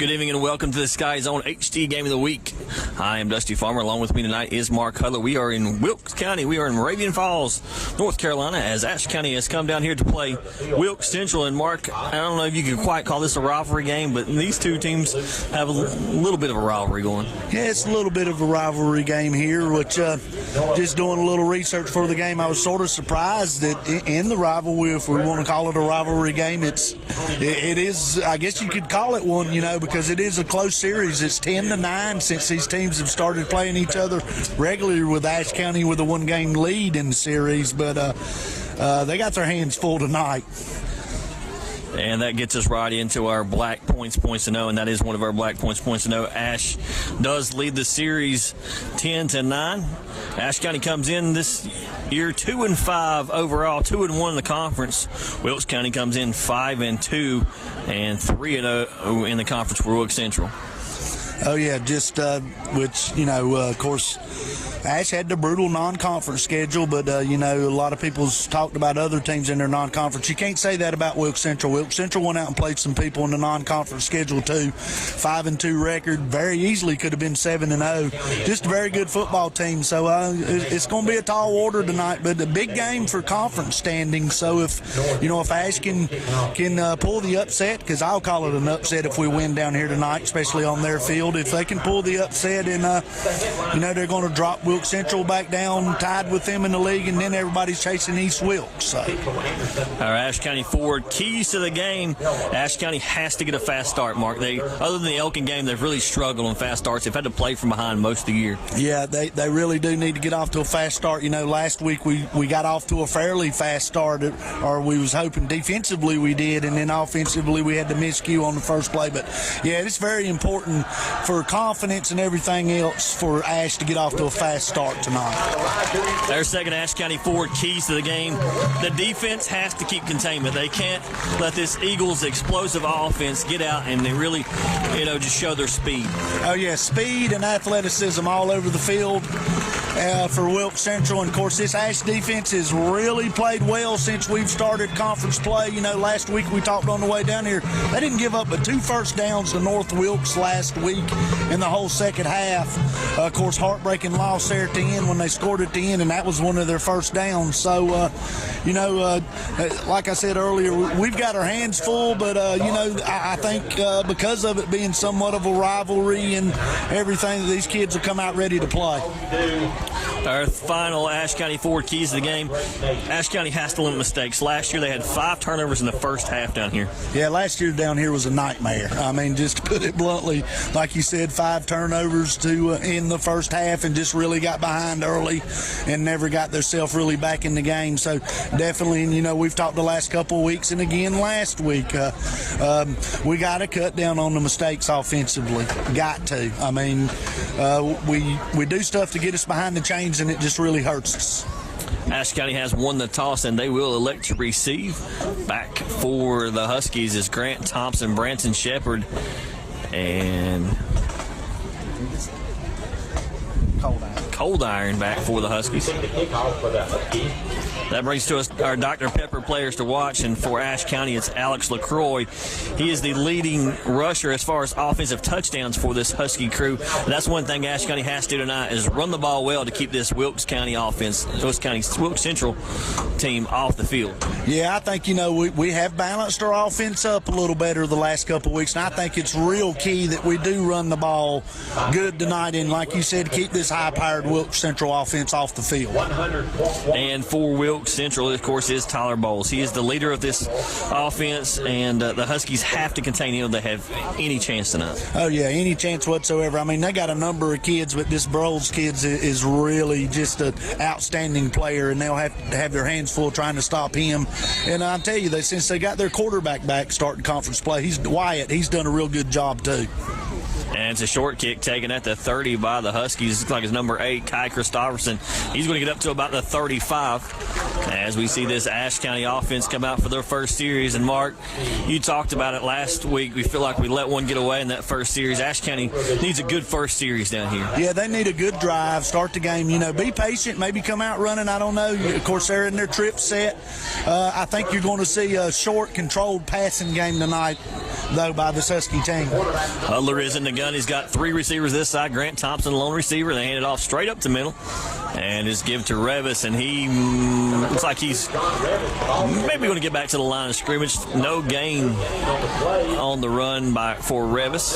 Good evening and welcome to the SkyZhone HD Game of the Week. I am Dusty Farmer. Along with me tonight is Mark Hudler. We are in Wilkes County. We are in Moravian Falls, North Carolina, as Ashe County has come down here to play Wilkes Central. And Mark, I don't know if you can quite call this a rivalry game, but these two teams have a little bit of a rivalry going. Yeah, it's a little bit of a rivalry game here, which just doing a little research for the game, I was sort of surprised that in the rivalry, if we want to call it a rivalry game, it is, I guess you could call it one, because it is a close series. It's 10-9 since these teams have started playing each other regularly, with Ashe County with a one-game lead in the series, but they got their hands full tonight. And that gets us right into our black points to know, and that is one of our black points to know. Ashe does lead the series 10-9. Ashe County comes in this year 2-5 overall, 2-1 in the conference. Wilkes County comes in 5-2 and 3-0 in the conference for Wilkes Central. Oh yeah, just of course, Ashe had the brutal non-conference schedule, but a lot of people's talked about other teams in their non-conference. You can't say that about Wilkes Central. Wilkes Central went out and played some people in the non-conference schedule too. 5-2 record, very easily could have been 7-0. Just a very good football team. So it's going to be a tall order tonight, but a big game for conference standing. So if Ashe can pull the upset, because I'll call it an upset if we win down here tonight, especially on their field. If they can pull the upset, and they're going to drop Wilkes Central back down, tied with them in the league, and then everybody's chasing East Wilkes. So. Our Ashe County forward keys to the game. Ashe County has to get a fast start, Mark. Other than the Elkin game, they've really struggled on fast starts. They've had to play from behind most of the year. Yeah, they really do need to get off to a fast start. Last week we got off to a fairly fast start, or we was hoping defensively we did, and then offensively we had the miscue on the first play. But yeah, it's very important for confidence and everything else for Ashe to get off to a fast start tonight. Their second Ashe County forward keys to the game. The defense has to keep containment. They can't let this Eagles explosive offense get out and they really, just show their speed. Oh yeah, speed and athleticism all over the field for Wilkes Central. And of course, this Ashe defense has really played well since we've started conference play. Last week we talked on the way down here, they didn't give up but 2 first downs to North Wilkes last week in the whole second half. Of course, heartbreaking loss there at the end when they scored at the end, and that was one of their first downs. So, like I said earlier, we've got our hands full, but, I think because of it being somewhat of a rivalry and everything, that these kids will come out ready to play. Our final Ashe County forward keys to the game. Ashe County has to limit mistakes. Last year they had 5 turnovers in the first half down here. Yeah, last year down here was a nightmare. I mean, just to put it bluntly, like you said, 5 turnovers in the first half, and just really got behind early and never got themselves really back in the game. So definitely, we've talked the last couple of weeks and again last week, we got to cut down on the mistakes offensively. Got to. I mean, we do stuff to get us behind the chains, and it just really hurts us. Ashe County has won the toss, and they will elect to receive. Back for the Huskies is Grant Thompson, Branson Shepard, and Cold Iron back for the Huskies. That brings to us our Dr. Pepper players to watch, and for Ashe County, it's Alex LaCroix. He is the leading rusher as far as offensive touchdowns for this Husky crew. That's one thing Ashe County has to do tonight, is run the ball well to keep this Wilkes County offense, Wilkes Central team off the field. Yeah, I think, we have balanced our offense up a little better the last couple of weeks, and I think it's real key that we do run the ball good tonight, and like you said, keep this high-powered Wilkes Central offense off the field. And for Wilkes Central, of course, is Tyler Bowles. He is the leader of this offense, and the Huskies have to contain him to have any chance tonight. Oh, yeah, any chance whatsoever. I mean, they got a number of kids, but this Bowles kid is really just an outstanding player, and they'll have to have their hands full trying to stop him. And I'll tell you, since they got their quarterback back starting conference play, Wyatt, he's done a real good job, too. And it's a short kick taken at the 30 by the Huskies. Looks like it's number 8, Kai Christopherson. He's going to get up to about the 35 as we see this Ashe County offense come out for their first series. And, Mark, you talked about it last week. We feel like we let one get away in that first series. Ashe County needs a good first series down here. Yeah, they need a good drive, start the game. Be patient, maybe come out running. I don't know. Of course, they're in their trip set. I think you're going to see a short, controlled passing game tonight, though, by this Husky team. Hudler is in the gun. He's got 3 receivers this side. Grant Thompson, lone receiver. They hand it off straight up the middle. And is given to Revis, and he looks like he's maybe going to get back to the line of scrimmage. No gain on the run for Revis.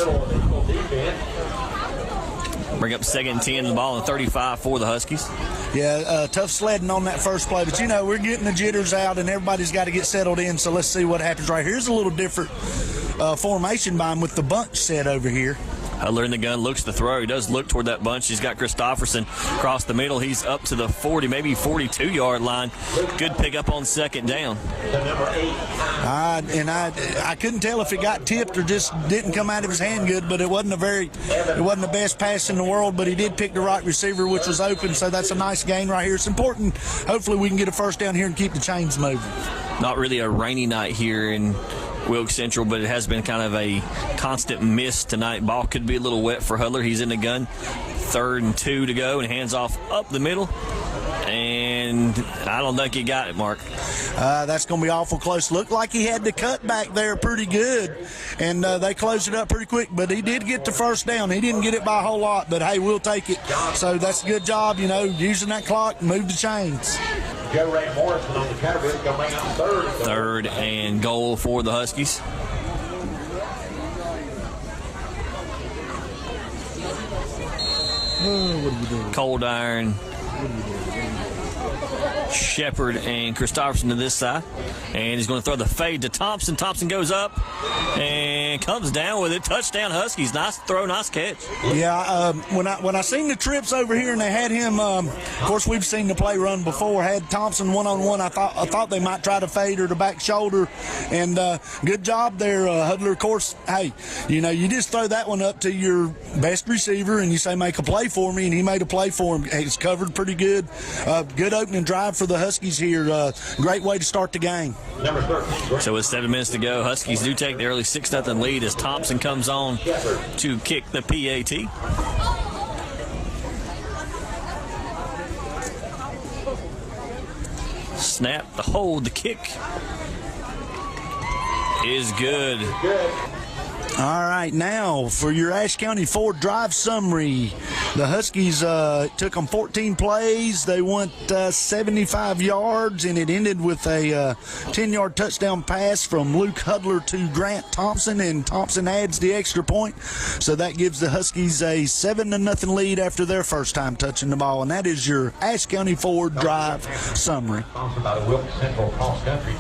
Bring up 2nd and 10, the ball and 35 for the Huskies. Yeah, tough sledding on that first play. But, we're getting the jitters out, and everybody's got to get settled in. So let's see what happens right here. Here's a little different formation by him with the bunch set over here. Hudler in the gun, looks to throw. He does look toward that bunch. He's got Christopherson across the middle. He's up to the 40, maybe 42-yard line. Good pickup on 2nd down. I couldn't tell if it got tipped or just didn't come out of his hand good, but it wasn't the best pass in the world, but he did pick the right receiver, which was open, so that's a nice gain right here. It's important. Hopefully we can get a first down here and keep the chains moving. Not really a rainy night here in Wilkes Central, but it has been kind of a constant miss tonight. Ball could be a little wet for Hudler. He's in the gun. 3rd and 2 to go, and hands off up the middle. And I don't think he got it, Mark. That's going to be awful close. Looked like he had the cut back there pretty good, and they closed it up pretty quick. But he did get the first down. He didn't get it by a whole lot, but, hey, we'll take it. So that's a good job, using that clock, move the chains. Joe Ray Morrison on the counter, going to bring up 3rd. 3rd and goal for the Huskies. Cold Iron, Shepard, and Christopherson to this side. And he's going to throw the fade to Thompson. Thompson goes up and comes down with it. Touchdown Huskies. Nice throw, nice catch. Yeah, when I seen the trips over here and they had him, of course we've seen the play run before, had Thompson one-on-one. I thought they might try to fade or the back shoulder. And good job there, Hudler. Of course, hey, you just throw that one up to your best receiver and you say, make a play for me, and he made a play for him. He's covered pretty good. Good opening drive for the Huskies here. Great way to start the game. So with 7 minutes to go, Huskies do take the early 6-0 lead as Thompson comes on to kick the PAT. Snap, the hold, the kick is good. All right, now for your Ashe County Ford drive summary. The Huskies took them 14 plays. They went 75 yards, and it ended with a 10-yard touchdown pass from Luke Hudler to Grant Thompson, and Thompson adds the extra point. So that gives the Huskies a 7-0 lead after their first time touching the ball, and that is your Ashe County Ford drive summary.